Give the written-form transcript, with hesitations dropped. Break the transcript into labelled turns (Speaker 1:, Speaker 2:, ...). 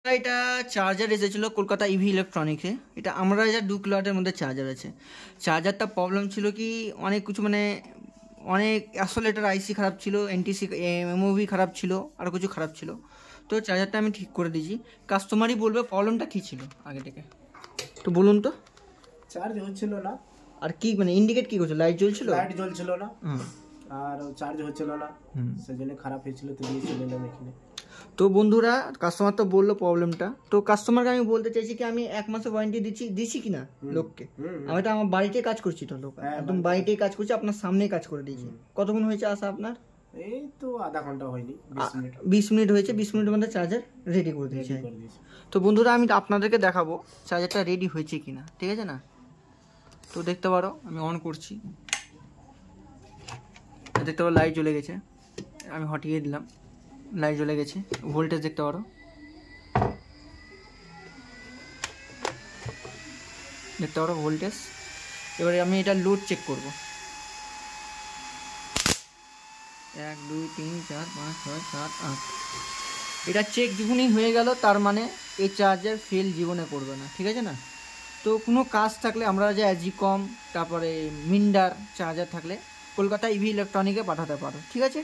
Speaker 1: এটা চার্জার এসেছিলো কলকাতা ইভি ইলেকট্রনিক্সে। এটা আমরা যা 2 কিলোওয়াটের মধ্যে চার্জার আছে। চার্জারটা প্রবলেম ছিল কি অনেক কিছু মানে অনেক অ্যাসোলেটার আইসি খারাপ ছিল, এনটিসি এমওভি খারাপ ছিল, আরও কিছু খারাপ ছিল। তো চার্জারটা আমি ঠিক করে দিয়েছি। কাস্টমারই বলবে প্রবলেমটা কী ছিল আগে থেকে। তো বলুন তো।
Speaker 2: চার্জ হচ্ছিল না।
Speaker 1: আর কি মানে ইন্ডিকেট কী করছিল? লাইট জ্বলছিল?
Speaker 2: লাইট জ্বলছিল না আর চার্জ হচ্ছিল না, সেজন্য খারাপ হয়েছিল, তো দিয়ে চলে এলাম এখানে।
Speaker 1: তো বন্ধুরা কাস্টমার তো বললো প্রবলেমটা, তো কাস্টমারকে আমি বলতে চাইছি কি আমি 1 মাসের ওয়ারেন্টি দিচ্ছি কি না লোককে। আমি তো আমার বাড়িতে কাজ করছি, তো লোক একদম বাড়িতেই কাজ করছি, আপনার সামনেই কাজ করে দিয়েছি। কতক্ষণ হয়েছে আসা আপনার?
Speaker 2: এই তো আধা ঘন্টা হয়নি,
Speaker 1: 20 মিনিট হয়েছে। 20 মিনিটের মধ্যে চার্জার রেডি করে দিয়েছি। তো বন্ধুরা আমি আপনাদেরকে দেখাবো চার্জারটা রেডি হয়েছে কি না, ঠিক আছে না? তো দেখতে পারো আমি অন করছি, দেখতে পারো লাইট জ্বলে গেছে। আমি হটিয়ে দিলাম, লাইট জ্বলে গেছে। ভোল্টেজ দেখতে পারো, দেখতে পারো ভোল্টেজ। এবারে আমি এটা লোড চেক করব। 1 2 3 4 5 6 7 8। এটা চেক যখনই হয়ে গেল তার মানে এই চার্জার ফেল জীবনে করবে না, ঠিক আছে না? তো কোনো কাজ থাকলে আমরা যে অ্যাজিকম তারপরে মিন্ডার চার্জার থাকলে কলকাতা ইভি ইলেকট্রনিকে পাঠাতে পারো, ঠিক আছে?